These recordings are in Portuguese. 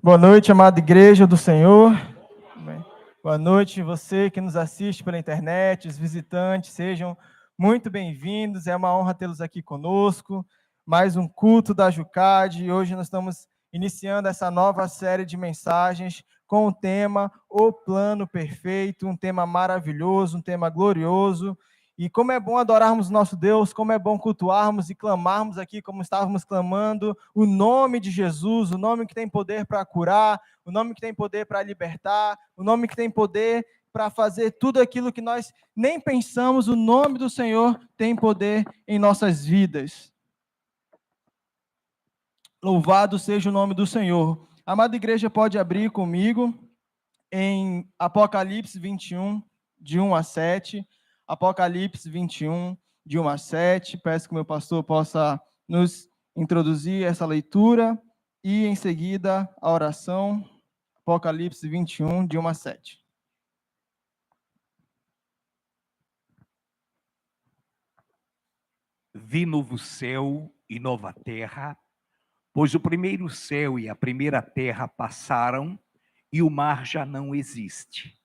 Boa noite, amada igreja do Senhor. Amém. Boa noite, você que nos assiste pela internet, os visitantes, sejam muito bem-vindos. É uma honra tê-los aqui conosco. Mais um culto da Jucad. E hoje nós estamos iniciando essa nova série de mensagens com o tema O Plano Perfeito, um tema maravilhoso, um tema glorioso. E como é bom adorarmos nosso Deus, como é bom cultuarmos e clamarmos aqui, como estávamos clamando, o nome de Jesus, o nome que tem poder para curar, o nome que tem poder para libertar, o nome que tem poder para fazer tudo aquilo que nós nem pensamos, o nome do Senhor tem poder em nossas vidas. Louvado seja o nome do Senhor. A amada igreja pode abrir comigo em Apocalipse 21, de 1 a 7. Apocalipse 21, de 1 a 7. Peço que o meu pastor possa nos introduzir essa leitura e, em seguida, a oração. Apocalipse 21, de 1 a 7. Vi novo céu e nova terra, pois o primeiro céu e a primeira terra passaram e o mar já não existe.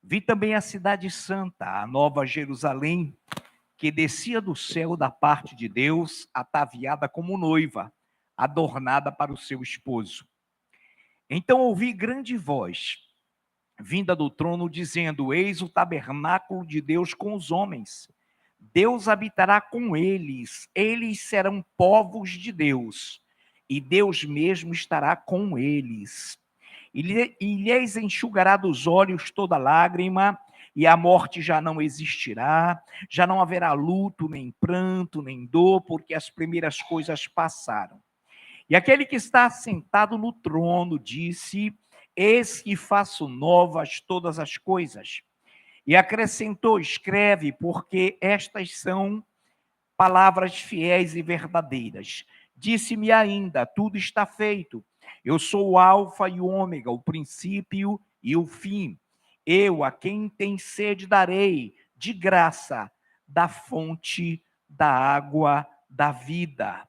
Vi também a cidade santa, a nova Jerusalém, que descia do céu da parte de Deus, ataviada como noiva, adornada para o seu esposo. Então ouvi grande voz, vinda do trono, dizendo: Eis o tabernáculo de Deus com os homens. Deus habitará com eles, eles serão povos de Deus, e Deus mesmo estará com eles. E lhes enxugará dos olhos toda lágrima, e a morte já não existirá, já não haverá luto, nem pranto, nem dor, porque as primeiras coisas passaram. E aquele que está sentado no trono disse: Eis que faço novas todas as coisas. E acrescentou: escreve, porque estas são palavras fiéis e verdadeiras. Disse-me ainda: tudo está feito. Eu sou o Alfa e o Ômega, o princípio e o fim. Eu, a quem tem sede, darei de graça da fonte da água da vida.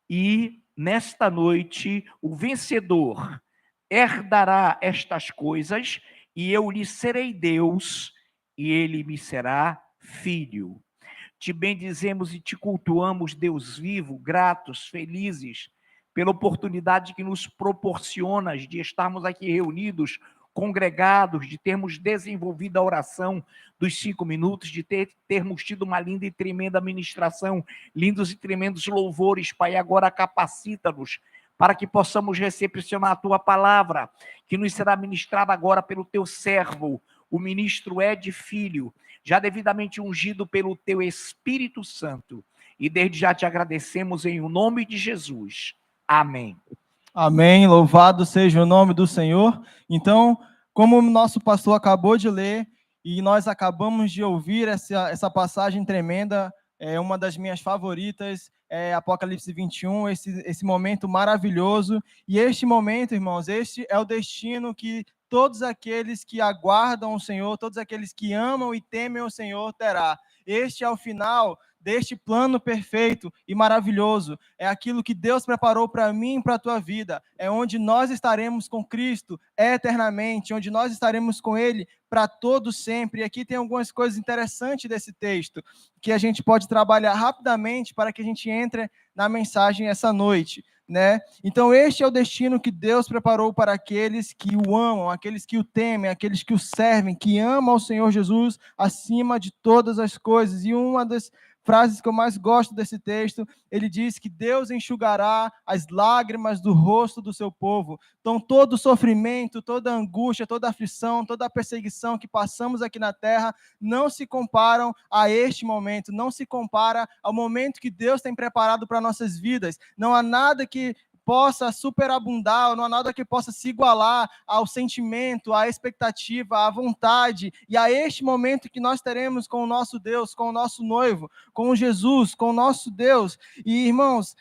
E nesta noite o vencedor herdará estas coisas, e eu lhe serei Deus, e ele me será filho. Te bendizemos e te cultuamos, Deus vivo, gratos, felizes, pela oportunidade que nos proporcionas de estarmos aqui reunidos, congregados, de termos desenvolvido a oração dos 5 minutos, de termos tido uma linda e tremenda ministração, lindos e tremendos louvores. Pai, agora capacita-nos para que possamos recepcionar a tua palavra, que nos será ministrada agora pelo teu servo, o ministro Ed Filho, já devidamente ungido pelo teu Espírito Santo. E desde já te agradecemos em o nome de Jesus. Amém. Amém. Louvado seja o nome do Senhor. Então, como o nosso pastor acabou de ler, e nós acabamos de ouvir essa passagem tremenda, é uma das minhas favoritas, é Apocalipse 21, esse momento maravilhoso. E este momento, irmãos, este é o destino que todos aqueles que aguardam o Senhor, todos aqueles que amam e temem o Senhor terá. Este é o final deste plano perfeito e maravilhoso. É aquilo que Deus preparou para mim e para a tua vida. É onde nós estaremos com Cristo eternamente, onde nós estaremos com Ele para todo sempre. E aqui tem algumas coisas interessantes desse texto que a gente pode trabalhar rapidamente para que a gente entre na mensagem essa noite, né? Então este é o destino que Deus preparou para aqueles que o amam, aqueles que o temem, aqueles que o servem, que amam ao Senhor Jesus acima de todas as coisas. E uma das frases que eu mais gosto desse texto, ele diz que Deus enxugará as lágrimas do rosto do seu povo. Então, todo o sofrimento, toda a angústia, toda a aflição, toda a perseguição que passamos aqui na terra não se comparam a este momento, não se compara ao momento que Deus tem preparado para nossas vidas. Não há nada que possa superabundar, não há nada que possa se igualar ao sentimento, à expectativa, à vontade e a este momento que nós teremos com o nosso Deus, com o nosso noivo, com Jesus, com o nosso Deus. E, irmãos,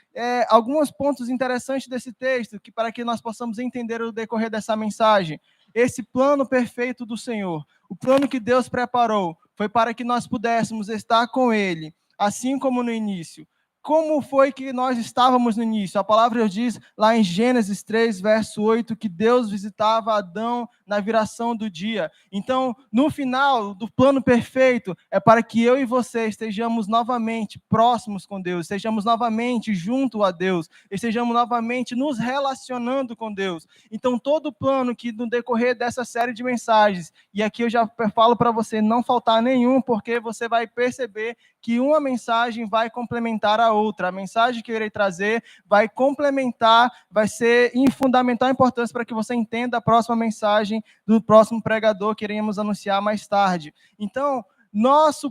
alguns pontos interessantes desse texto, que para que nós possamos entender o decorrer dessa mensagem. Esse plano perfeito do Senhor, o plano que Deus preparou, foi para que nós pudéssemos estar com Ele, assim como no início, como foi que nós estávamos no início? A palavra diz lá em Gênesis 3, verso 8, que Deus visitava Adão na viração do dia. Então, no final do plano perfeito, é para que eu e você estejamos novamente próximos com Deus, estejamos novamente junto a Deus, estejamos novamente nos relacionando com Deus. Então, todo o plano que no decorrer dessa série de mensagens, e aqui eu já falo para você não faltar nenhum, porque você vai perceber que uma mensagem vai complementar a outra. A mensagem que eu irei trazer vai complementar, vai ser de fundamental importância para que você entenda a próxima mensagem do próximo pregador que iremos anunciar mais tarde. Então,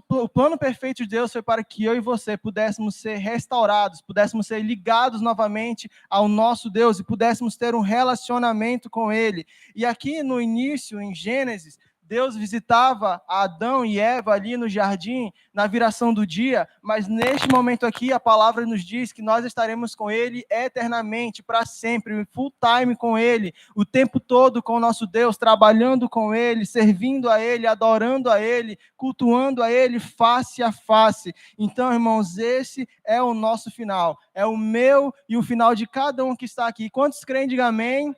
o plano perfeito de Deus foi para que eu e você pudéssemos ser restaurados, pudéssemos ser ligados novamente ao nosso Deus e pudéssemos ter um relacionamento com Ele. E aqui no início, em Gênesis, Deus visitava Adão e Eva ali no jardim, na viração do dia, mas neste momento aqui a palavra nos diz que nós estaremos com Ele eternamente, para sempre, full time com Ele, o tempo todo com o nosso Deus, trabalhando com Ele, servindo a Ele, adorando a Ele, cultuando a Ele face a face. Então, irmãos, esse é o nosso final, é o meu e o final de cada um que está aqui. Quantos creem, digam amém?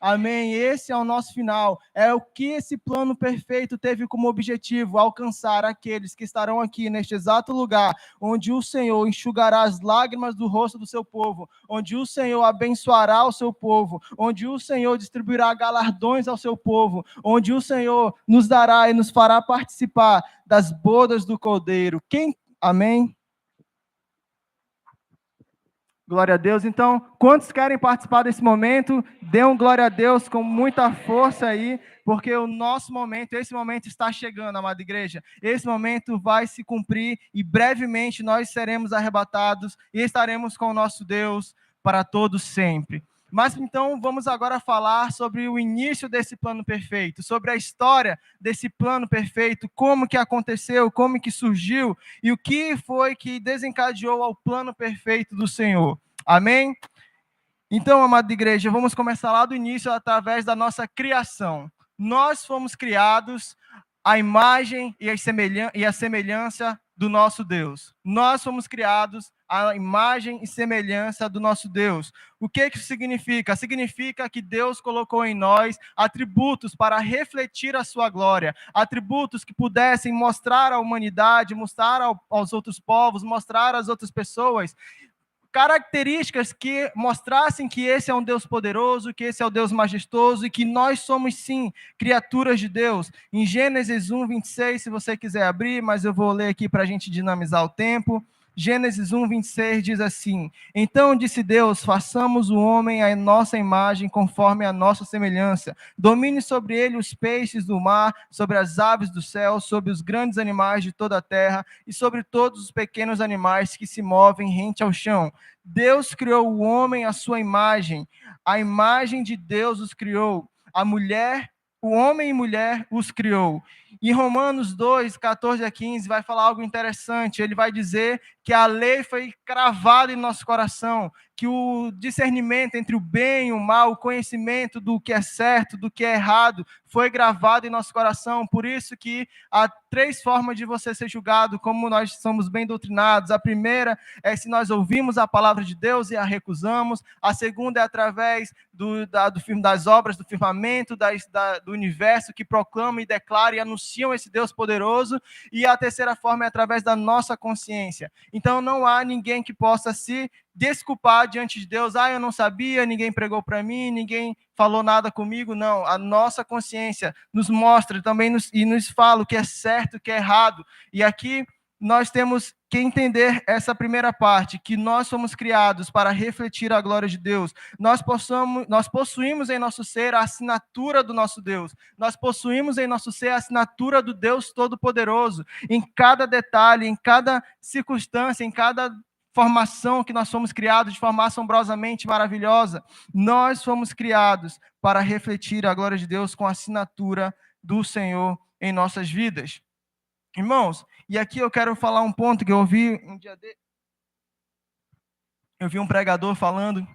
Amém. Esse é o nosso final. É o que esse plano perfeito teve como objetivo: alcançar aqueles que estarão aqui neste exato lugar, onde o Senhor enxugará as lágrimas do rosto do seu povo, onde o Senhor abençoará o seu povo, onde o Senhor distribuirá galardões ao seu povo, onde o Senhor nos dará e nos fará participar das bodas do Cordeiro. Amém? Glória a Deus. Então, quantos querem participar desse momento? Dê um glória a Deus com muita força aí, porque o nosso momento, esse momento está chegando, amada igreja. Esse momento vai se cumprir e brevemente nós seremos arrebatados e estaremos com o nosso Deus para todos sempre. Mas então vamos agora falar sobre o início desse plano perfeito, sobre a história desse plano perfeito, como que aconteceu, como que surgiu e o que foi que desencadeou ao plano perfeito do Senhor. Amém? Então, amada igreja, vamos começar lá do início através da nossa criação. Nós fomos criados à imagem e a semelhança do nosso Deus. Nós fomos criados à imagem e semelhança do nosso Deus. O que isso significa? Significa que Deus colocou em nós atributos para refletir a sua glória, atributos que pudessem mostrar à humanidade, mostrar aos outros povos, mostrar às outras pessoas características que mostrassem que esse é um Deus poderoso, que esse é o Deus majestoso e que nós somos, sim, criaturas de Deus. Em Gênesis 1, 26, se você quiser abrir, mas eu vou ler aqui para a gente dinamizar o tempo. Gênesis 1, 26 diz assim: Então disse Deus, façamos o homem à nossa imagem, conforme a nossa semelhança. Domine sobre ele os peixes do mar, sobre as aves do céu, sobre os grandes animais de toda a terra e sobre todos os pequenos animais que se movem rente ao chão. Deus criou o homem à sua imagem. A imagem de Deus os criou. A mulher, o homem e mulher os criou. Em Romanos 2, 14 a 15, vai falar algo interessante. Ele vai dizer que a lei foi cravada em nosso coração, que o discernimento entre o bem e o mal, o conhecimento do que é certo, do que é errado, foi gravado em nosso coração. Por isso que há 3 formas de você ser julgado, como nós somos bem doutrinados. A primeira é se nós ouvimos a palavra de Deus e a recusamos. A segunda é através das obras do firmamento, do universo, que proclamam e declaram e anunciam esse Deus poderoso. E a terceira forma é através da nossa consciência. Então não há ninguém que possa se desculpar diante de Deus: eu não sabia, ninguém pregou para mim, ninguém falou nada comigo. Não, a nossa consciência nos mostra também nos fala o que é certo, o que é errado. E aqui nós temos que entender essa primeira parte, que nós somos criados para refletir a glória de Deus. Nós possuímos em nosso ser a assinatura do nosso Deus. Nós possuímos em nosso ser a assinatura do Deus Todo-Poderoso. Em cada detalhe, em cada circunstância, em cada formação que nós fomos criados de forma assombrosamente maravilhosa, nós fomos criados para refletir a glória de Deus com a assinatura do Senhor em nossas vidas. Irmãos, e aqui eu quero falar um ponto que eu ouvi um pregador falando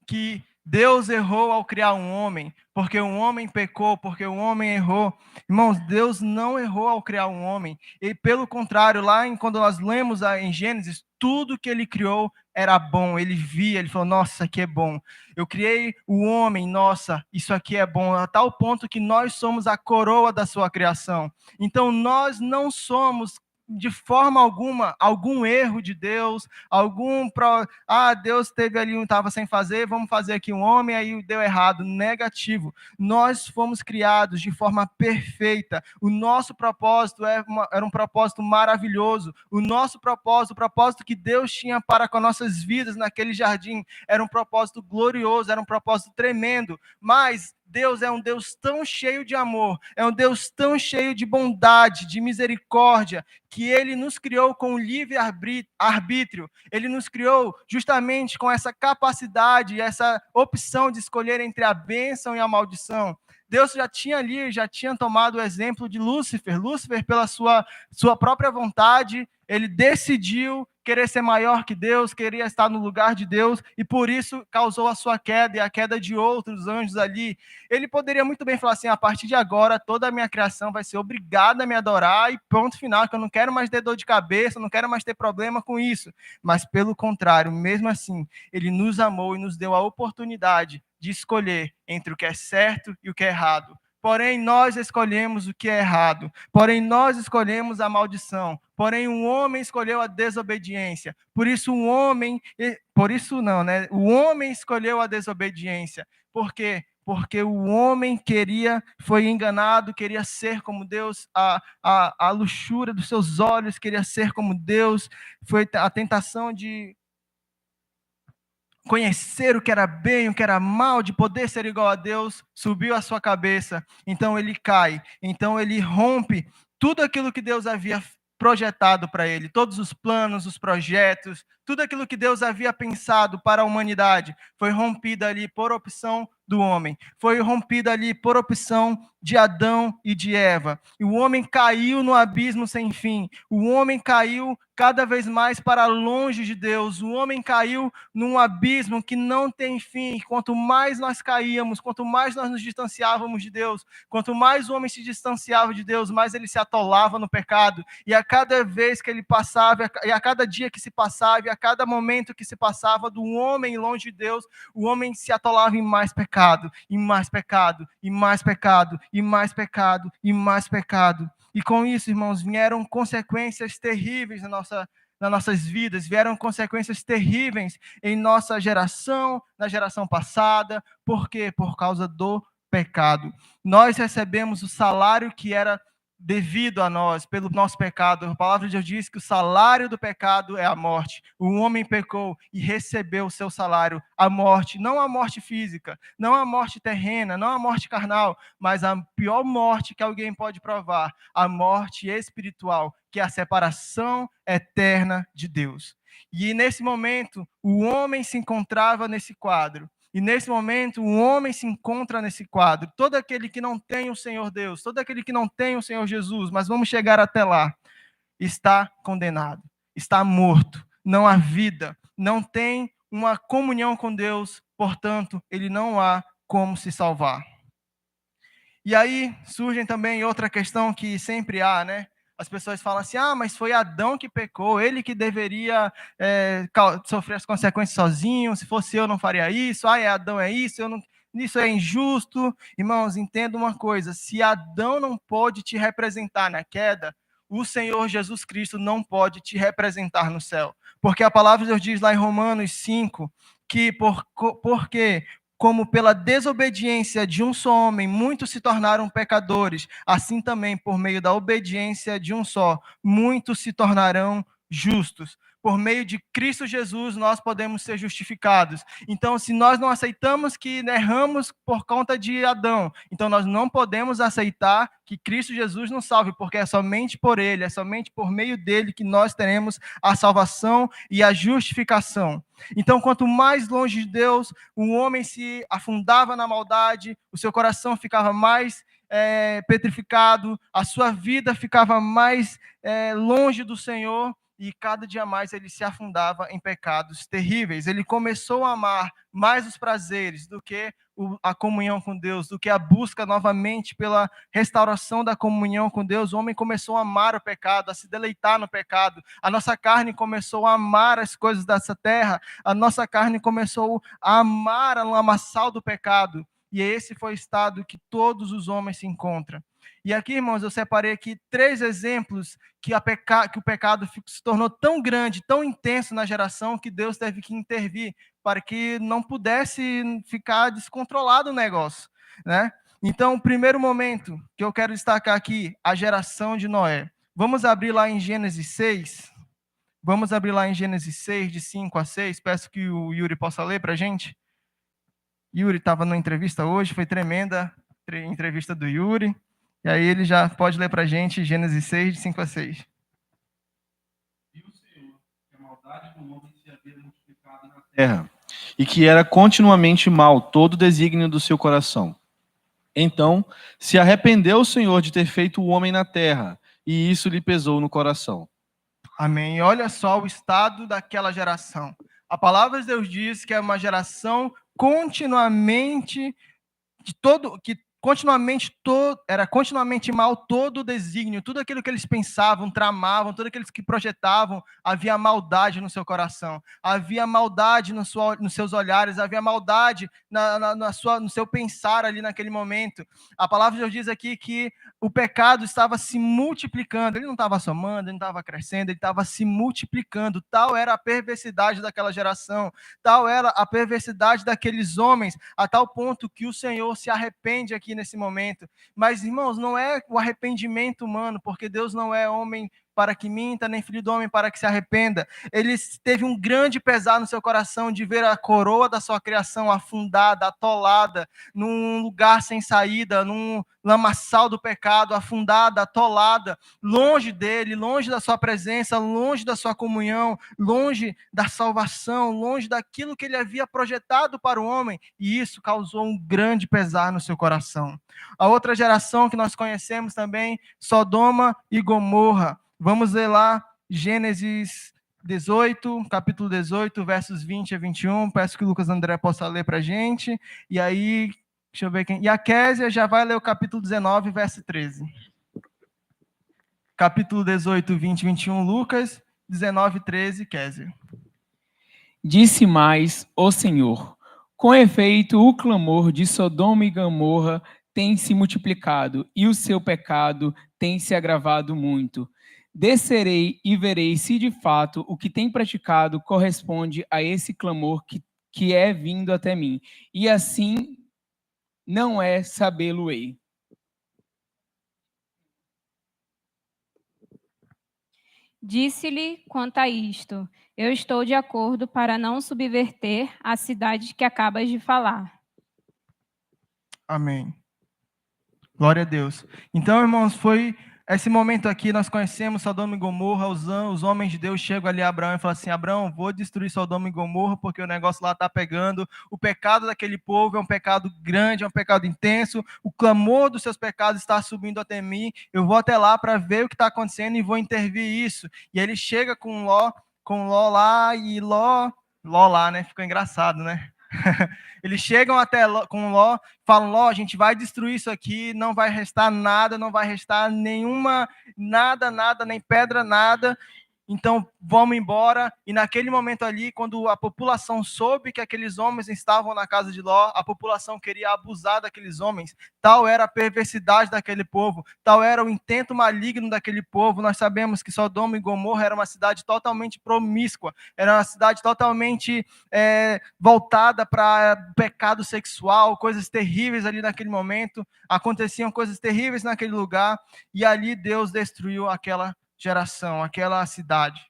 que Deus errou ao criar um homem, porque um homem pecou, porque um homem errou. Irmãos, Deus não errou ao criar um homem. E pelo contrário, quando nós lemos em Gênesis, tudo que ele criou era bom. Ele via, ele falou, nossa, isso aqui é bom. Eu criei o homem, nossa, isso aqui é bom. A tal ponto que nós somos a coroa da sua criação. Então, nós não somos de forma alguma, algum erro de Deus, Deus teve ali, estava sem fazer, vamos fazer aqui um homem, aí deu errado, negativo. Nós fomos criados de forma perfeita, o nosso propósito era um propósito maravilhoso, o propósito que Deus tinha para com nossas vidas naquele jardim, era um propósito glorioso, era um propósito tremendo, mas Deus é um Deus tão cheio de amor, é um Deus tão cheio de bondade, de misericórdia, que Ele nos criou com livre arbítrio. Ele nos criou justamente com essa capacidade, essa opção de escolher entre a bênção e a maldição. Deus já tinha tomado o exemplo de Lúcifer. Lúcifer, pela sua própria vontade, ele decidiu querer ser maior que Deus, queria estar no lugar de Deus, e por isso causou a sua queda e a queda de outros anjos ali. Ele poderia muito bem falar assim, a partir de agora, toda a minha criação vai ser obrigada a me adorar, e ponto final, que eu não quero mais ter dor de cabeça, não quero mais ter problema com isso. Mas, pelo contrário, mesmo assim, ele nos amou e nos deu a oportunidade de escolher entre o que é certo e o que é errado. Porém, nós escolhemos o que é errado. Porém, nós escolhemos a maldição. Porém, um homem escolheu a desobediência. Por isso, o homem escolheu a desobediência. Por quê? Porque o homem foi enganado, queria ser como Deus, a luxúria dos seus olhos, queria ser como Deus, foi a tentação de conhecer o que era bem, o que era mal, de poder ser igual a Deus, subiu à sua cabeça. Então ele cai, então ele rompe tudo aquilo que Deus havia projetado para ele, todos os planos, os projetos, tudo aquilo que Deus havia pensado para a humanidade, foi rompido ali por opção do homem, foi rompido ali por opção de Adão e de Eva. E o homem caiu no abismo sem fim, o homem caiu cada vez mais para longe de Deus, o homem caiu num abismo que não tem fim. Quanto mais nós caíamos, quanto mais nós nos distanciávamos de Deus, quanto mais o homem se distanciava de Deus, mais ele se atolava no pecado, e a cada vez que ele passava, e a cada dia que se passava, e a cada momento que se passava do homem longe de Deus, o homem se atolava em mais pecado, e mais pecado, e mais pecado, e mais pecado, e mais pecado. E com isso, irmãos, vieram consequências terríveis nas nossas vidas, vieram consequências terríveis em nossa geração, na geração passada. Por quê? Por causa do pecado. Nós recebemos o salário que era devido a nós, pelo nosso pecado. A palavra de Deus diz que o salário do pecado é a morte. O homem pecou e recebeu o seu salário, a morte, não a morte física, não a morte terrena, não a morte carnal, mas a pior morte que alguém pode provar, a morte espiritual, que é a separação eterna de Deus. E nesse momento, o homem se encontrava nesse quadro. E nesse momento, o homem se encontra nesse quadro. Todo aquele que não tem o Senhor Deus, todo aquele que não tem o Senhor Jesus, mas vamos chegar até lá, está condenado, está morto, não há vida, não tem uma comunhão com Deus, portanto, ele não há como se salvar. E aí surge também outra questão que sempre há, né? As pessoas falam assim, mas foi Adão que pecou, ele que deveria sofrer as consequências sozinho, se fosse eu não faria isso, Adão é isso, isso é injusto. Irmãos, entenda uma coisa, se Adão não pode te representar na queda, o Senhor Jesus Cristo não pode te representar no céu. Porque a palavra de Deus diz lá em Romanos 5, que porque como pela desobediência de um só homem, muitos se tornaram pecadores, assim também, por meio da obediência de um só, muitos se tornarão justos. Por meio de Cristo Jesus, nós podemos ser justificados. Então, se nós não aceitamos que erramos por conta de Adão, então nós não podemos aceitar que Cristo Jesus nos salve, porque é somente por ele, é somente por meio dele que nós teremos a salvação e a justificação. Então, quanto mais longe de Deus, o homem se afundava na maldade, o seu coração ficava mais petrificado, a sua vida ficava mais longe do Senhor, e cada dia mais ele se afundava em pecados terríveis. Ele começou a amar mais os prazeres do que a comunhão com Deus, do que a busca novamente pela restauração da comunhão com Deus. O homem começou a amar o pecado, a se deleitar no pecado. A nossa carne começou a amar as coisas dessa terra. A nossa carne começou a amar a lamaçal do pecado. E esse foi o estado que todos os homens se encontram. E aqui, irmãos, eu separei aqui 3 exemplos que o pecado se tornou tão grande, tão intenso na geração, que Deus teve que intervir para que não pudesse ficar descontrolado o negócio, né? Então, o primeiro momento que eu quero destacar aqui, a geração de Noé. Vamos abrir lá em Gênesis 6. Vamos abrir lá em Gênesis 6, de 5 a 6. Peço que o Yuri possa ler para a gente. Yuri estava numa entrevista hoje, foi tremenda a entrevista do Yuri. E aí ele já pode ler para a gente Gênesis 6, de 5 a 6. Viu o Senhor que a maldade do homem se havia multiplicado na terra, e que era continuamente mal todo o desígnio do seu coração. Então se arrependeu o Senhor de ter feito o homem na terra, e isso lhe pesou no coração. Amém. E olha só o estado daquela geração. A palavra de Deus diz que é uma geração continuamente era continuamente mal todo o desígnio, tudo aquilo que eles pensavam, tramavam, tudo aquilo que projetavam, havia maldade no seu coração, havia maldade nos seus olhares, havia maldade no seu pensar ali naquele momento. A palavra de Deus diz aqui que o pecado estava se multiplicando, ele não estava somando, ele não estava crescendo, ele estava se multiplicando. Tal era a perversidade daquela geração, tal era a perversidade daqueles homens, a tal ponto que o Senhor se arrepende aqui nesse momento. Mas, irmãos, não é o arrependimento humano, porque Deus não é homem para que minta, nem filho do homem para que se arrependa. Ele teve um grande pesar no seu coração de ver a coroa da sua criação afundada, atolada, num lugar sem saída, num lamaçal do pecado, afundada, atolada, longe dele, longe da sua presença, longe da sua comunhão, longe da salvação, longe daquilo que ele havia projetado para o homem, e isso causou um grande pesar no seu coração. A outra geração que nós conhecemos também, Sodoma e Gomorra. Vamos ler lá Gênesis 18, capítulo 18, versos 20 a 21. Peço que o Lucas André possa ler para a gente. E aí, deixa eu ver quem. E a Késia já vai ler o capítulo 19, verso 13. Capítulo 18, 20 e 21, Lucas. 19, 13, Késia. Disse mais o Senhor: com efeito, o clamor de Sodoma e Gomorra tem se multiplicado, e o seu pecado tem se agravado muito. Descerei e verei se de fato o que tem praticado corresponde a esse clamor que é vindo até mim. E assim não é, sabê-lo-ei. Disse-lhe quanto a isto: eu estou de acordo para não subverter a cidade que acabas de falar. Amém. Glória a Deus. Então, irmãos, foi esse momento aqui, nós conhecemos Sodoma e Gomorra, os homens de Deus chegam ali a Abraão e falam assim: Abraão, vou destruir Sodoma e Gomorra porque o negócio lá está pegando. O pecado daquele povo é um pecado grande, é um pecado intenso. O clamor dos seus pecados está subindo até mim. Eu vou até lá para ver o que está acontecendo e vou intervir isso. E aí ele chega com Ló lá, e Ló lá, né? Ficou engraçado, né? Eles chegam até com Ló, falam: Ló, a gente vai destruir isso aqui, não vai restar nada, não vai restar nada, nem pedra, nada. Então, vamos embora. E naquele momento ali, quando a população soube que aqueles homens estavam na casa de Ló, a população queria abusar daqueles homens. Tal era a perversidade daquele povo, tal era o intento maligno daquele povo. Nós sabemos que Sodoma e Gomorra era uma cidade totalmente promíscua, era uma cidade totalmente voltada para pecado sexual, coisas terríveis ali naquele momento. Aconteciam coisas terríveis naquele lugar, e ali Deus destruiu aquela geração, aquela cidade.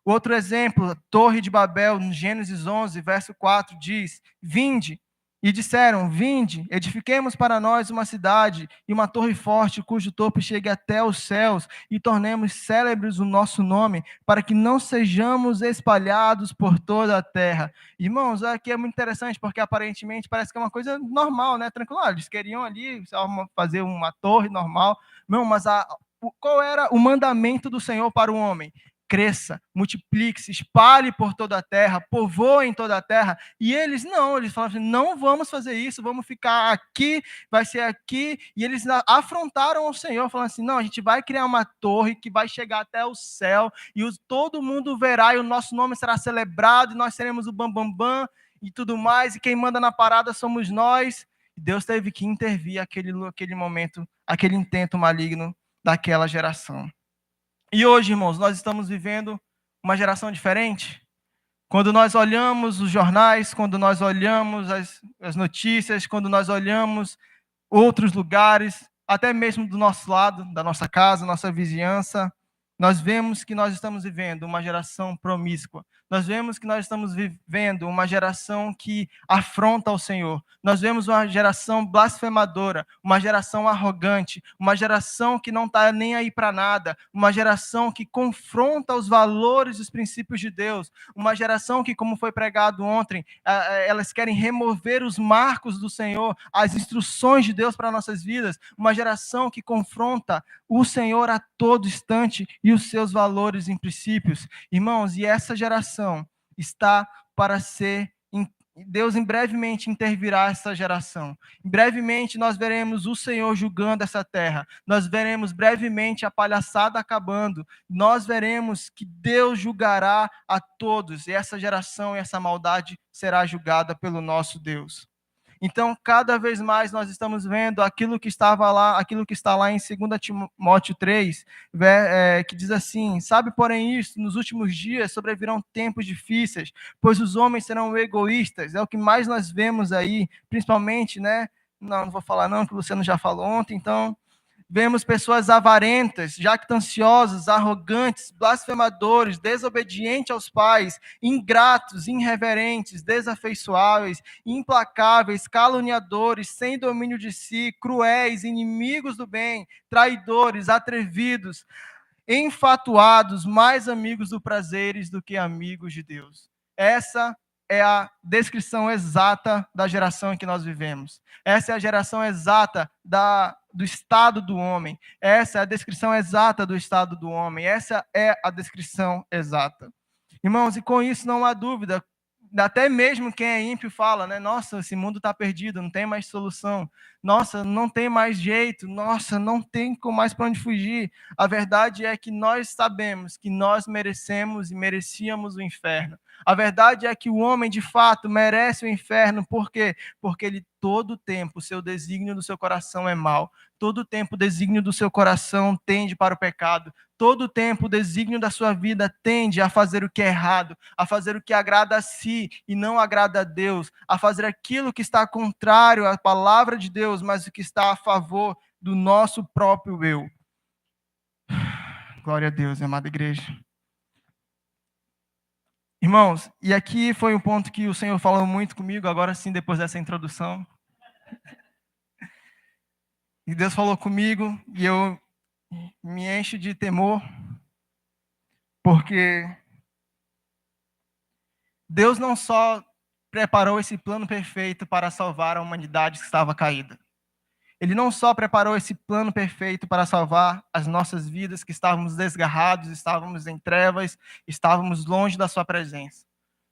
Outro exemplo, Torre de Babel, no Gênesis 11, verso 4, diz: vinde, e disseram: vinde, edifiquemos para nós uma cidade e uma torre forte, cujo topo chegue até os céus, e tornemos célebres o nosso nome, para que não sejamos espalhados por toda a terra. Irmãos, aqui é muito interessante, porque aparentemente parece que é uma coisa normal, né? Tranquilo, eles queriam ali fazer uma torre normal, não, mas qual era o mandamento do Senhor para o homem? cresça, multiplique-se, espalhe por toda a terra, povoe em toda a terra. E eles falaram assim, não vamos fazer isso, vamos ficar aqui, vai ser aqui. E eles afrontaram o Senhor, falando assim, não, a gente vai criar uma torre que vai chegar até o céu, e todo mundo verá, e o nosso nome será celebrado, e nós seremos o bambambam, e tudo mais, e quem manda na parada somos nós. E Deus teve que intervir aquele momento, aquele intento maligno daquela geração. E hoje, irmãos, nós estamos vivendo uma geração diferente. Quando nós olhamos os jornais, quando nós olhamos as notícias, quando nós olhamos outros lugares, até mesmo do nosso lado, da nossa casa, nossa vizinhança, nós vemos que nós estamos vivendo uma geração promíscua. Nós vemos que nós estamos vivendo uma geração que afronta o Senhor. Nós vemos uma geração blasfemadora, uma geração arrogante, uma geração que não está nem aí para nada, uma geração que confronta os valores e os princípios de Deus, uma geração que, como foi pregado ontem, elas querem remover os marcos do Senhor, as instruções de Deus para nossas vidas, uma geração que confronta o Senhor a todo instante e os seus valores e princípios. Irmãos, e essa geração está para ser... Deus em brevemente intervirá essa geração. Em brevemente nós veremos o Senhor julgando essa terra. Nós veremos brevemente a palhaçada acabando. Nós veremos que Deus julgará a todos. E essa geração e essa maldade será julgada pelo nosso Deus. Então, cada vez mais nós estamos vendo aquilo que está lá em 2 Timóteo 3, que diz assim, sabe, porém isso, nos últimos dias sobrevirão tempos difíceis, pois os homens serão egoístas, é o que mais nós vemos aí, principalmente, né? Não vou falar não, que o Luciano já falou ontem, então... Vemos pessoas avarentas, jactanciosas, arrogantes, blasfemadores, desobedientes aos pais, ingratos, irreverentes, desafeiçoáveis, implacáveis, caluniadores, sem domínio de si, cruéis, inimigos do bem, traidores, atrevidos, enfatuados, mais amigos do prazeres do que amigos de Deus. Essa é a descrição exata da geração em que nós vivemos. Essa é a geração exata do estado do homem. Essa é a descrição exata do estado do homem. Essa é a descrição exata. Irmãos, e com isso não há dúvida, até mesmo quem é ímpio fala, né? Nossa, esse mundo está perdido, não tem mais solução. Nossa, não tem mais jeito. Nossa, não tem mais para onde fugir. A verdade é que nós sabemos que nós merecemos e merecíamos o inferno. A verdade é que o homem, de fato, merece o inferno. Por quê? Porque ele, todo o tempo, o seu desígnio do seu coração é mau. Todo o tempo, o desígnio do seu coração tende para o pecado. Todo o tempo, o desígnio da sua vida tende a fazer o que é errado, a fazer o que agrada a si e não agrada a Deus, a fazer aquilo que está contrário à palavra de Deus, mas o que está a favor do nosso próprio eu. Glória a Deus, amada igreja. Irmãos, e aqui foi um ponto que o Senhor falou muito comigo, agora sim, depois dessa introdução. E Deus falou comigo, e eu me encho de temor, porque Deus não só preparou esse plano perfeito para salvar a humanidade que estava caída. Ele não só preparou esse plano perfeito para salvar as nossas vidas que estávamos desgarrados, estávamos em trevas, estávamos longe da sua presença.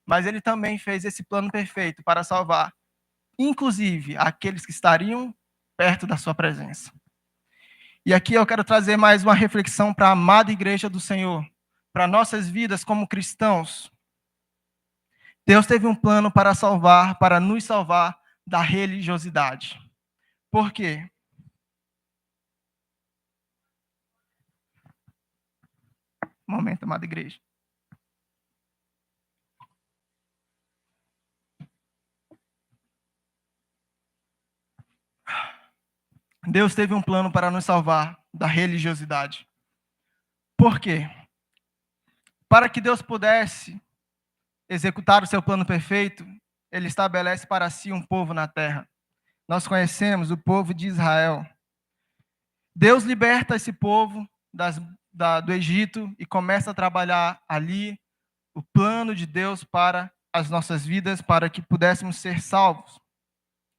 Mas ele também fez esse plano perfeito para salvar, inclusive, aqueles que estariam perto da sua presença. E aqui eu quero trazer mais uma reflexão para a amada igreja do Senhor, para nossas vidas como cristãos. Deus teve um plano para salvar, para nos salvar da religiosidade. Por quê? Um momento, amada igreja. Deus teve um plano para nos salvar da religiosidade. Por quê? Para que Deus pudesse executar o seu plano perfeito, ele estabelece para si um povo na terra. Nós conhecemos o povo de Israel. Deus liberta esse povo do Egito e começa a trabalhar ali o plano de Deus para as nossas vidas, para que pudéssemos ser salvos.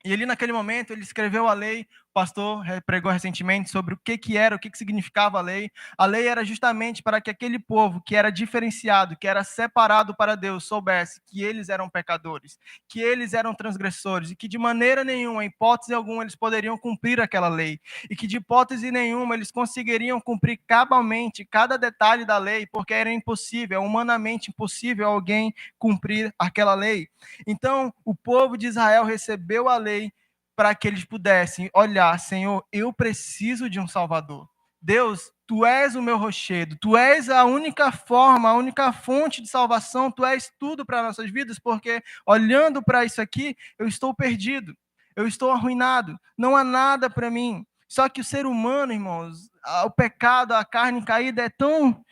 E ali naquele momento ele escreveu a lei pastor pregou recentemente sobre o que era, o que significava a lei. A lei era justamente para que aquele povo que era diferenciado, que era separado para Deus, soubesse que eles eram pecadores, que eles eram transgressores e que de maneira nenhuma, em hipótese alguma, eles poderiam cumprir aquela lei e que de hipótese nenhuma eles conseguiriam cumprir cabalmente cada detalhe da lei, porque era impossível, é humanamente impossível alguém cumprir aquela lei. Então, o povo de Israel recebeu a lei para que eles pudessem olhar, Senhor, eu preciso de um Salvador. Deus, Tu és o meu rochedo, Tu és a única forma, a única fonte de salvação, Tu és tudo para nossas vidas, porque olhando para isso aqui, eu estou perdido, eu estou arruinado, não há nada para mim. Só que o ser humano, irmãos, o pecado, a carne caída é tão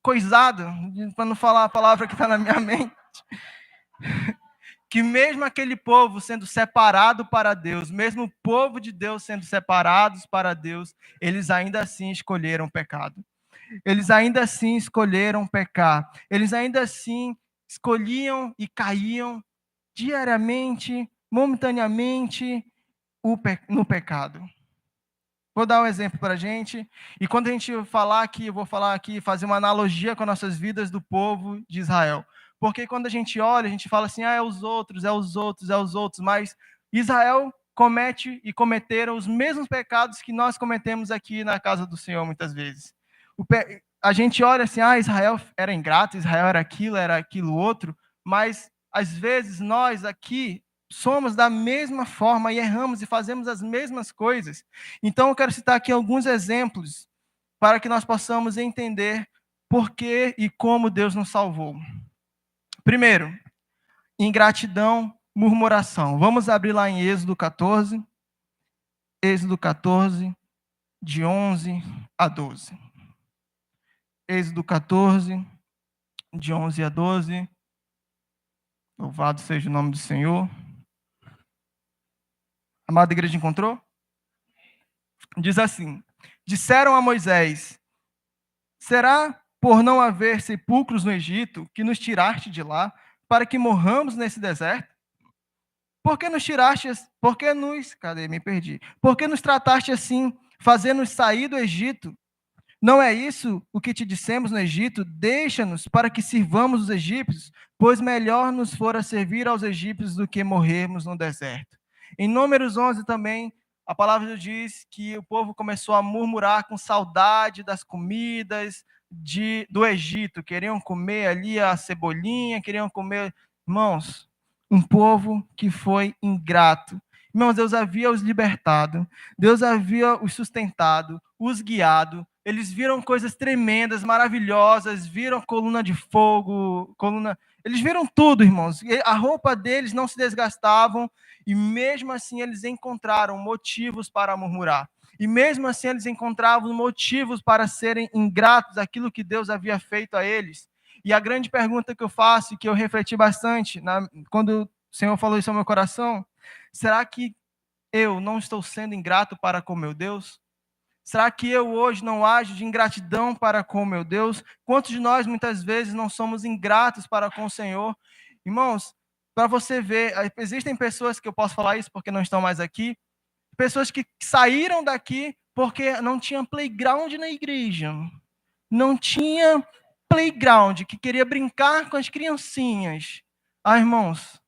coisado, para não falar a palavra que está na minha mente, que mesmo aquele povo sendo separado para Deus, mesmo o povo de Deus sendo separados para Deus, eles ainda assim escolheram o pecado. Eles ainda assim escolheram pecar. Eles ainda assim escolhiam e caíam diariamente, momentaneamente, no pecado. Vou dar um exemplo para a gente. E quando a gente falar aqui, eu vou falar aqui, fazer uma analogia com as nossas vidas do povo de Israel. Porque quando a gente olha, a gente fala assim, é os outros, é os outros, é os outros. Mas Israel comete e cometeram os mesmos pecados que nós cometemos aqui na casa do Senhor, muitas vezes. A gente olha assim, Israel era ingrato, Israel era aquilo outro. Mas, às vezes, nós aqui somos da mesma forma e erramos e fazemos as mesmas coisas. Então, eu quero citar aqui alguns exemplos para que nós possamos entender por que e como Deus nos salvou. Primeiro, ingratidão, murmuração. Vamos abrir lá em Êxodo 14. Êxodo 14, de 11 a 12. Êxodo 14, de 11 a 12. Louvado seja o nome do Senhor. A amada igreja encontrou? Diz assim: disseram a Moisés: será por não haver sepulcros no Egito que nos tiraste de lá, para que morramos nesse deserto? Por que nos tiraste, cadê? Me perdi. Por que nos trataste assim, fazendo-nos sair do Egito? Não é isso o que te dissemos no Egito? Deixa-nos para que sirvamos os egípcios, pois melhor nos fora servir aos egípcios do que morrermos no deserto. Em Números 11 também, a palavra diz que o povo começou a murmurar com saudade das comidas do Egito. Queriam comer ali a cebolinha, queriam comer... Irmãos, um povo que foi ingrato. Irmãos, Deus havia os libertado, Deus havia os sustentado, os guiado. Eles viram coisas tremendas, maravilhosas, viram coluna de fogo, eles viram tudo, irmãos. A roupa deles não se desgastavam e mesmo assim eles encontraram motivos para murmurar. E mesmo assim eles encontravam motivos para serem ingratos àquilo que Deus havia feito a eles. E a grande pergunta que eu faço, e que eu refleti bastante, quando o Senhor falou isso ao meu coração, será que eu não estou sendo ingrato para com meu Deus? Será que eu hoje não ajo de ingratidão para com meu Deus? Quantos de nós muitas vezes não somos ingratos para com o Senhor? Irmãos, para você ver, existem pessoas que eu posso falar isso porque não estão mais aqui, pessoas que saíram daqui porque não tinha playground na igreja, não tinha playground, que queria brincar com as criancinhas. Irmãos,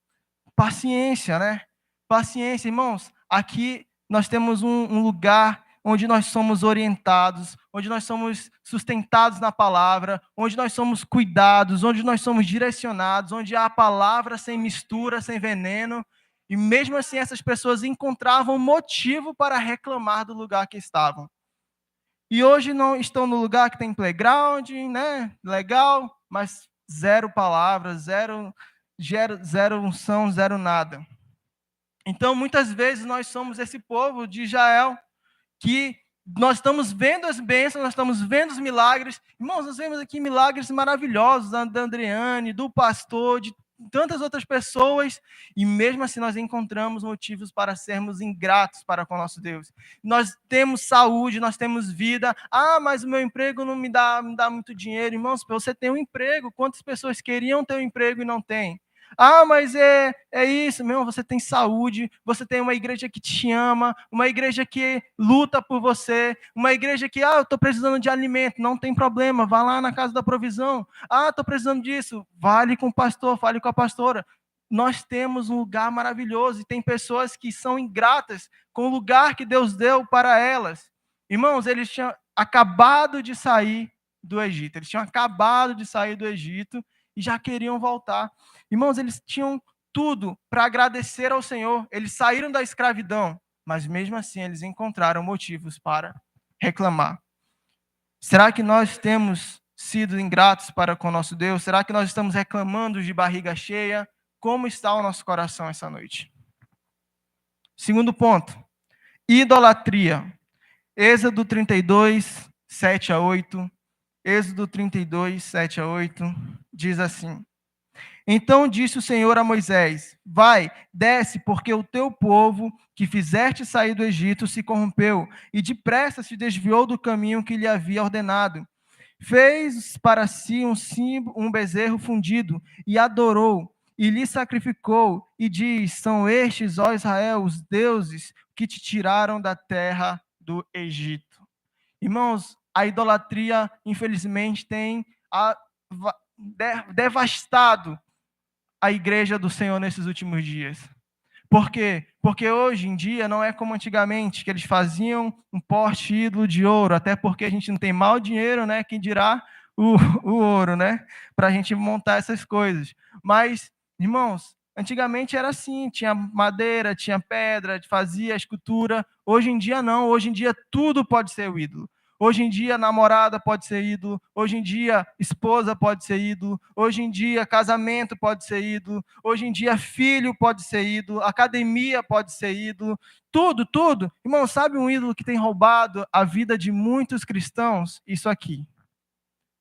paciência, né? Paciência, irmãos. Aqui nós temos um lugar onde nós somos orientados, onde nós somos sustentados na palavra, onde nós somos cuidados, onde nós somos direcionados, onde há a palavra sem mistura, sem veneno. E mesmo assim essas pessoas encontravam motivo para reclamar do lugar que estavam. E hoje não estão no lugar que tem playground, né? Legal, mas zero palavras, zero unção, zero nada. Então, muitas vezes nós somos esse povo de Israel que nós estamos vendo as bênçãos, nós estamos vendo os milagres. Irmãos, nós vemos aqui milagres maravilhosos da Andreane, do pastor, de tantas outras pessoas, e mesmo assim nós encontramos motivos para sermos ingratos para com o nosso Deus. Nós temos saúde, nós temos vida. Mas o meu emprego não me dá muito dinheiro. Irmãos, para você ter um emprego, quantas pessoas queriam ter um emprego e não têm? Ah, mas é isso, meu irmão, você tem saúde, você tem uma igreja que te ama, uma igreja que luta por você, uma igreja que, eu estou precisando de alimento, não tem problema, vá lá na casa da provisão. Ah, estou precisando disso, fale com o pastor, fale com a pastora. Nós temos um lugar maravilhoso e tem pessoas que são ingratas com o lugar que Deus deu para elas. Irmãos, eles tinham acabado de sair do Egito, eles tinham acabado de sair do Egito e já queriam voltar. Irmãos, eles tinham tudo para agradecer ao Senhor. Eles saíram da escravidão, mas mesmo assim eles encontraram motivos para reclamar. Será que nós temos sido ingratos para com o nosso Deus? Será que nós estamos reclamando de barriga cheia? Como está o nosso coração essa noite? Segundo ponto, idolatria. Êxodo 32, 7 a 8. Êxodo 32, 7 a 8, diz assim: Então disse o Senhor a Moisés: Vai, desce, porque o teu povo, que fizeste sair do Egito, se corrompeu, e depressa se desviou do caminho que lhe havia ordenado. Fez para si um bezerro fundido, e adorou, e lhe sacrificou, e diz: São estes, ó Israel, os deuses que te tiraram da terra do Egito. Irmãos, a idolatria, infelizmente, tem devastado a igreja do Senhor nesses últimos dias. Por quê? Porque hoje em dia não é como antigamente, que eles faziam um poste ídolo de ouro, até porque a gente não tem mal dinheiro, né? Quem dirá o ouro, né? Para a gente montar essas coisas. Mas, irmãos, antigamente era assim, tinha madeira, tinha pedra, fazia a escultura. Hoje em dia não, hoje em dia tudo pode ser o ídolo. Hoje em dia, namorada pode ser ídolo. Hoje em dia, esposa pode ser ídolo. Hoje em dia, casamento pode ser ídolo. Hoje em dia, filho pode ser ídolo. Academia pode ser ídolo. Tudo, tudo. Irmão, sabe um ídolo que tem roubado a vida de muitos cristãos? Isso aqui.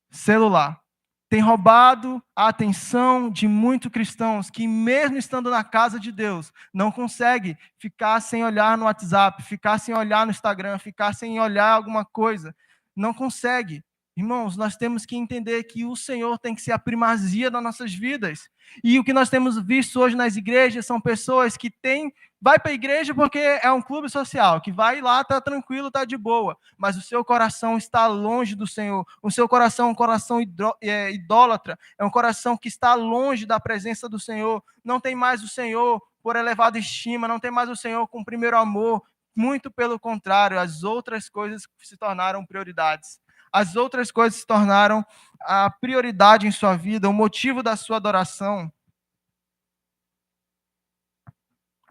Celular. Tem roubado a atenção de muitos cristãos que, mesmo estando na casa de Deus, não consegue ficar sem olhar no WhatsApp, ficar sem olhar no Instagram, ficar sem olhar alguma coisa. Não consegue. Irmãos, nós temos que entender que o Senhor tem que ser a primazia das nossas vidas. E o que nós temos visto hoje nas igrejas são pessoas que vai para a igreja porque é um clube social, que vai lá, está tranquilo, está de boa, mas o seu coração está longe do Senhor. O seu coração é um coração idólatra, é um coração que está longe da presença do Senhor. Não tem mais o Senhor por elevada estima, não tem mais o Senhor com primeiro amor. Muito pelo contrário, as outras coisas se tornaram prioridades. As outras coisas se tornaram a prioridade em sua vida, o motivo da sua adoração.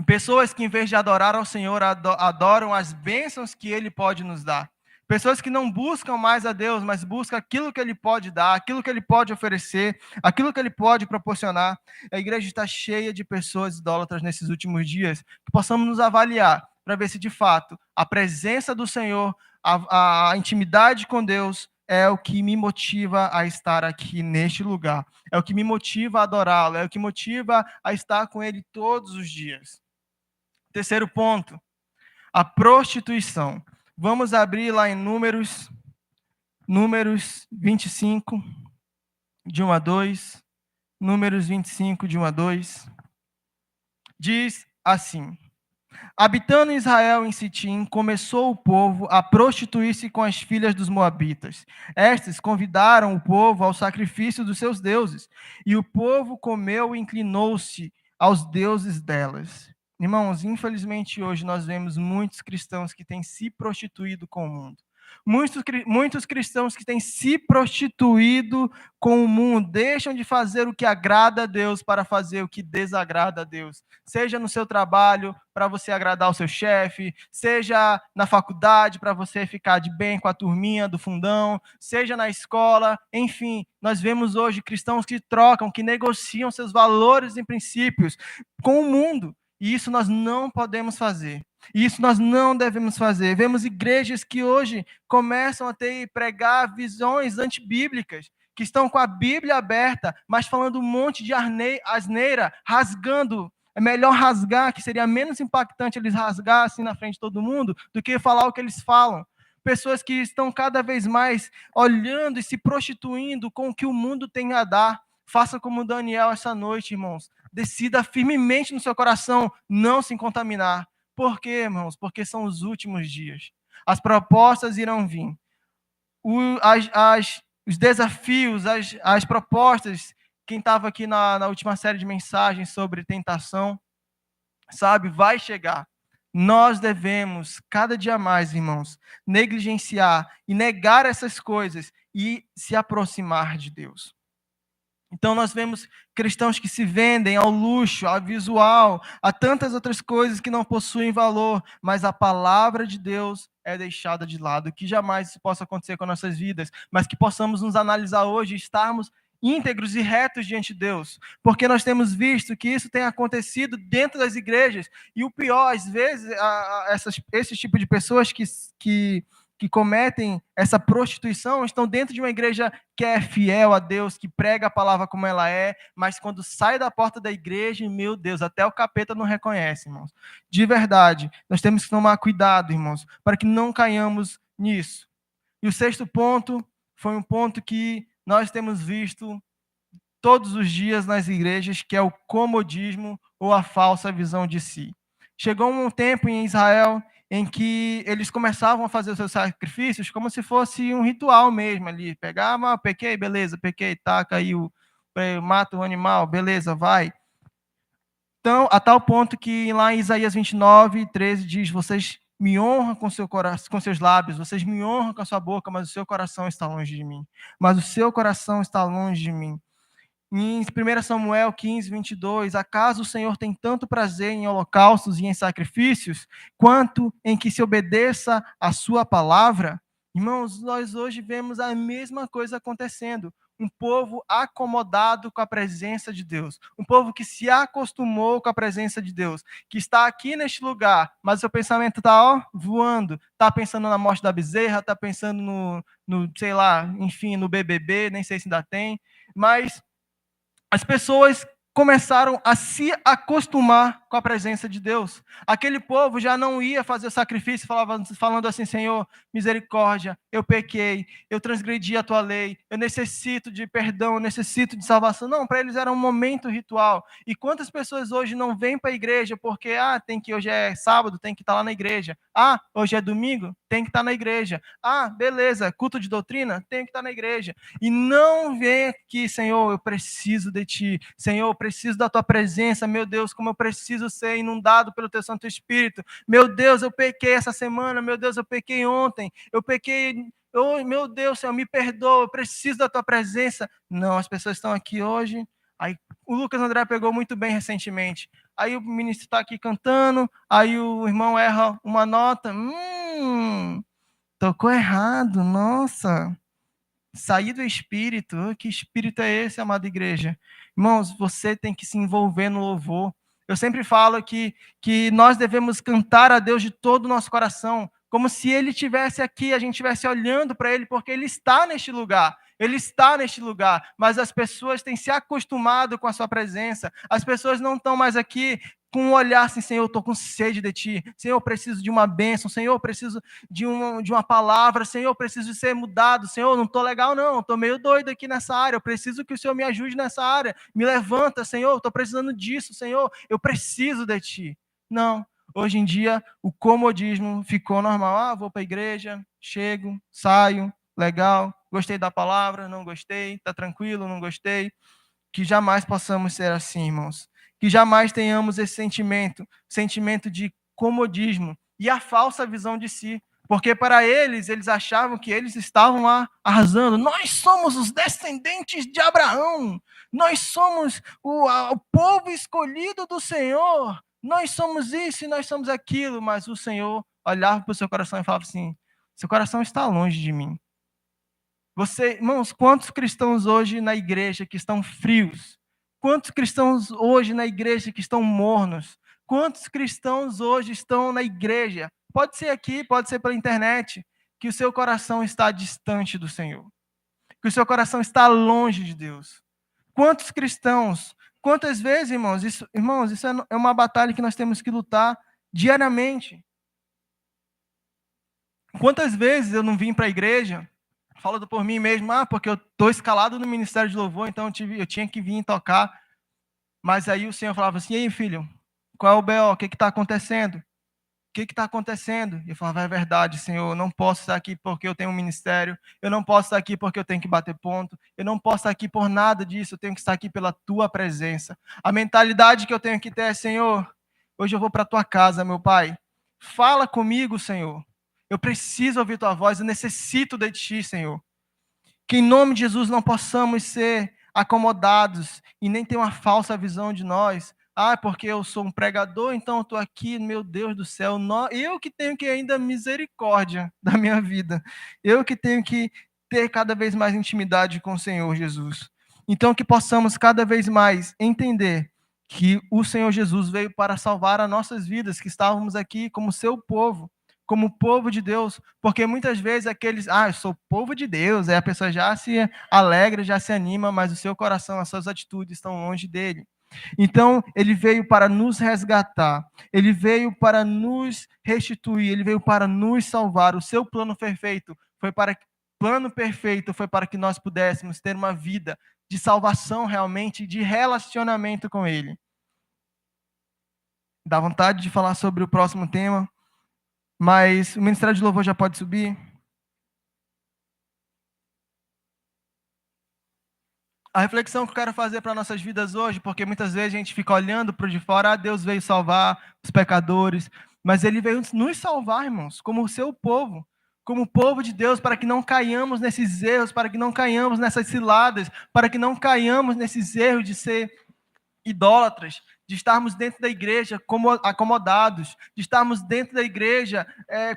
Pessoas que, em vez de adorar ao Senhor, adoram as bênçãos que Ele pode nos dar. Pessoas que não buscam mais a Deus, mas buscam aquilo que Ele pode dar, aquilo que Ele pode oferecer, aquilo que Ele pode proporcionar. A igreja está cheia de pessoas idólatras nesses últimos dias, que possamos nos avaliar para ver se, de fato, a presença do Senhor, a intimidade com Deus é o que me motiva a estar aqui neste lugar. É o que me motiva a adorá-lo, é o que motiva a estar com Ele todos os dias. Terceiro ponto, a prostituição. Vamos abrir lá em Números 25, de 1 a 2. Números 25, de 1 a 2. Diz assim: Habitando Israel em Sitim, começou o povo a prostituir-se com as filhas dos moabitas. Estas convidaram o povo ao sacrifício dos seus deuses, e o povo comeu e inclinou-se aos deuses delas. Irmãos, infelizmente hoje nós vemos muitos cristãos que têm se prostituído com o mundo. Muitos cristãos que têm se prostituído com o mundo, deixam de fazer o que agrada a Deus para fazer o que desagrada a Deus. Seja no seu trabalho, para você agradar o seu chefe, seja na faculdade, para você ficar de bem com a turminha do fundão, seja na escola, enfim, nós vemos hoje cristãos que trocam, que negociam seus valores e princípios com o mundo. E isso nós não podemos fazer. Isso nós não devemos fazer. Vemos igrejas que hoje começam a pregar visões antibíblicas, que estão com a Bíblia aberta, mas falando um monte de asneira, rasgando. É melhor rasgar, que seria menos impactante eles rasgar assim na frente de todo mundo, do que falar o que eles falam. Pessoas que estão cada vez mais olhando e se prostituindo com o que o mundo tem a dar. Faça como Daniel essa noite, irmãos. decida firmemente no seu coração não se contaminar. Por quê, irmãos? Porque são os últimos dias. As propostas irão vir. Os desafios, as propostas, quem estava aqui na última série de mensagens sobre tentação, sabe, vai chegar. Nós devemos, cada dia mais, irmãos, negligenciar e negar essas coisas e se aproximar de Deus. Então, nós vemos cristãos que se vendem ao luxo, ao visual, a tantas outras coisas que não possuem valor, mas a palavra de Deus é deixada de lado. Que jamais isso possa acontecer com nossas vidas, mas que possamos nos analisar hoje e estarmos íntegros e retos diante de Deus, porque nós temos visto que isso tem acontecido dentro das igrejas, e o pior, às vezes, esse tipo de pessoas que cometem essa prostituição estão dentro de uma igreja que é fiel a Deus, que prega a palavra como ela é, mas quando sai da porta da igreja, meu Deus, até o capeta não reconhece, irmãos. De verdade, nós temos que tomar cuidado, irmãos, para que não caiamos nisso. E o sexto ponto foi um ponto que nós temos visto todos os dias nas igrejas, que é o comodismo ou a falsa visão de si. Chegou um tempo em Israel em que eles começavam a fazer os seus sacrifícios como se fosse um ritual mesmo ali. Pegava, pequei, beleza, pequei, taca aí, mata o animal, beleza, vai. Então, a tal ponto que lá em Isaías 29, 13 diz, vocês me honram com seu coração, com seus lábios, vocês me honram com a sua boca, mas o seu coração está longe de mim. Mas o seu coração está longe de mim. Em 1 Samuel 15, 22, acaso o Senhor tem tanto prazer em holocaustos e em sacrifícios, quanto em que se obedeça a sua palavra? Irmãos, nós hoje vemos a mesma coisa acontecendo. Um povo acomodado com a presença de Deus. Um povo que se acostumou com a presença de Deus. Que está aqui neste lugar, mas o seu pensamento está voando. Está pensando na morte da bezerra, está pensando no, sei lá, enfim, no BBB, nem sei se ainda tem. Mas as pessoas começaram a se acostumar com a presença de Deus. Aquele povo já não ia fazer o sacrifício, falando assim, Senhor, misericórdia, eu pequei, eu transgredi a tua lei, eu necessito de perdão, eu necessito de salvação. Não, para eles era um momento ritual. E quantas pessoas hoje não vêm para a igreja porque, hoje é sábado, tem que estar lá na igreja. Hoje é domingo, tem que estar na igreja. Beleza, culto de doutrina, tem que estar na igreja. E não vem aqui, Senhor, eu preciso de ti. Senhor, eu preciso da tua presença. Meu Deus, como eu preciso ser inundado pelo teu Santo Espírito. Meu Deus, eu pequei essa semana. Meu Deus, eu pequei ontem. Eu pequei... meu Deus, Senhor, me perdoa. Eu preciso da tua presença. Não, as pessoas estão aqui hoje. Aí o Lucas André pegou muito bem recentemente. Aí o ministro está aqui cantando. Aí o irmão erra uma nota. Tocou errado. Nossa. Sair do espírito. Que espírito é esse, amada igreja? Irmãos, você tem que se envolver no louvor. Eu sempre falo que nós devemos cantar a Deus de todo o nosso coração, como se Ele estivesse aqui, a gente estivesse olhando para Ele, porque Ele está neste lugar. Ele está neste lugar, mas as pessoas têm se acostumado com a sua presença. As pessoas não estão mais aqui com um olhar assim, Senhor, eu estou com sede de Ti. Senhor, eu preciso de uma bênção. Senhor, eu preciso de uma palavra. Senhor, eu preciso de ser mudado. Senhor, eu não estou legal não, estou meio doido aqui nessa área. Eu preciso que o Senhor me ajude nessa área. Me levanta, Senhor, eu estou precisando disso. Senhor, eu preciso de Ti. Não, hoje em dia o comodismo ficou normal. Vou para a igreja, chego, saio, legal, gostei da palavra, não gostei, está tranquilo, não gostei. Que jamais possamos ser assim, irmãos. Que jamais tenhamos esse sentimento de comodismo e a falsa visão de si. Porque para eles achavam que eles estavam lá arrasando. Nós somos os descendentes de Abraão. Nós somos o povo escolhido do Senhor. Nós somos isso e nós somos aquilo. Mas o Senhor olhava para o seu coração e falava assim, seu coração está longe de mim. Irmãos, quantos cristãos hoje na igreja que estão frios? Quantos cristãos hoje na igreja que estão mornos? Quantos cristãos hoje estão na igreja? Pode ser aqui, pode ser pela internet, que o seu coração está distante do Senhor. Que o seu coração está longe de Deus. Quantos cristãos, quantas vezes, irmãos, isso é uma batalha que nós temos que lutar diariamente. Quantas vezes eu não vim para a igreja, falando por mim mesmo, porque eu estou escalado no Ministério de Louvor, então eu tinha que vir tocar. Mas aí o Senhor falava assim, e aí, filho, qual é o BO? O que está acontecendo? O que está acontecendo? E eu falava, é verdade, Senhor, eu não posso estar aqui porque eu tenho um ministério, eu não posso estar aqui porque eu tenho que bater ponto, eu não posso estar aqui por nada disso, eu tenho que estar aqui pela tua presença. A mentalidade que eu tenho que ter é, Senhor, hoje eu vou para a tua casa, meu Pai. Fala comigo, Senhor. Eu preciso ouvir tua voz, eu necessito de ti, Senhor. Que em nome de Jesus não possamos ser acomodados e nem ter uma falsa visão de nós. Ah, porque eu sou um pregador, então eu estou aqui, meu Deus do céu. Eu que tenho que ainda misericórdia da minha vida. Eu que tenho que ter cada vez mais intimidade com o Senhor Jesus. Então que possamos cada vez mais entender que o Senhor Jesus veio para salvar as nossas vidas, que estávamos aqui como seu povo, como povo de Deus, porque muitas vezes aqueles, eu sou povo de Deus, aí a pessoa já se alegra, já se anima, mas o seu coração, as suas atitudes estão longe dele. Então, ele veio para nos resgatar, ele veio para nos restituir, ele veio para nos salvar. O seu plano perfeito foi para que nós pudéssemos ter uma vida de salvação realmente, de relacionamento com ele. Dá vontade de falar sobre o próximo tema, mas o Ministério de Louvor já pode subir. A reflexão que eu quero fazer para nossas vidas hoje, porque muitas vezes a gente fica olhando para o de fora, Deus veio salvar os pecadores, mas ele veio nos salvar, irmãos, como o seu povo, como o povo de Deus, para que não caiamos nesses erros, para que não caiamos nessas ciladas, para que não caiamos nesses erros de ser idólatras, de estarmos dentro da igreja como acomodados, de estarmos dentro da igreja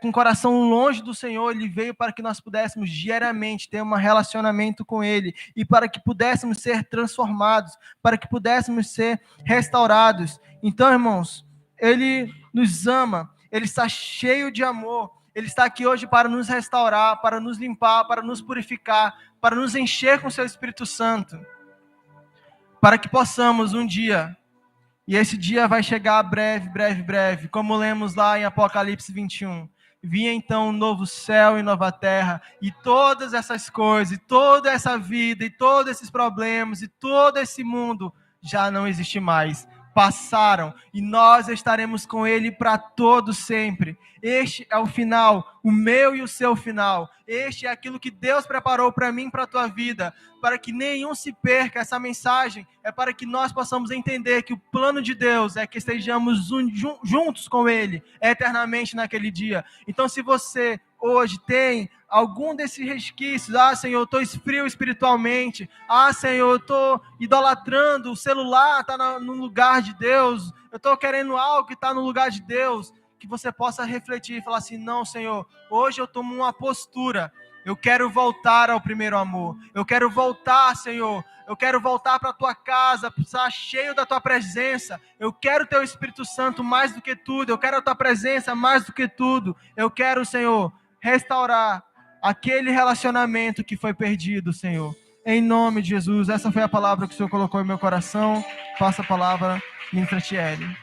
com o coração longe do Senhor. Ele veio para que nós pudéssemos diariamente ter um relacionamento com Ele e para que pudéssemos ser transformados, para que pudéssemos ser restaurados. Então, irmãos, Ele nos ama, Ele está cheio de amor, Ele está aqui hoje para nos restaurar, para nos limpar, para nos purificar, para nos encher com o Seu Espírito Santo, para que possamos um dia, e esse dia vai chegar breve, breve, breve, como lemos lá em Apocalipse 21, vir então um novo céu e nova terra, e todas essas coisas, e toda essa vida, e todos esses problemas, e todo esse mundo já não existe mais. Passaram, e nós estaremos com Ele para todo sempre. Este é o final, o meu e o seu final. Este é aquilo que Deus preparou para mim e para a tua vida, para que nenhum se perca. Essa mensagem é para que nós possamos entender que o plano de Deus é que estejamos juntos com Ele eternamente naquele dia. Então, se você hoje tem algum desses resquícios, Senhor, eu estou frio espiritualmente, Senhor, eu estou idolatrando, o celular está no lugar de Deus, eu estou querendo algo que está no lugar de Deus, que você possa refletir e falar assim, não, Senhor, hoje eu tomo uma postura, eu quero voltar ao primeiro amor, eu quero voltar, Senhor, eu quero voltar para a tua casa, estar cheio da tua presença, eu quero o teu Espírito Santo mais do que tudo, eu quero a tua presença mais do que tudo, eu quero, Senhor, restaurar aquele relacionamento que foi perdido, Senhor. Em nome de Jesus, essa foi a palavra que o Senhor colocou em meu coração. Passa a palavra, ministra Tiele.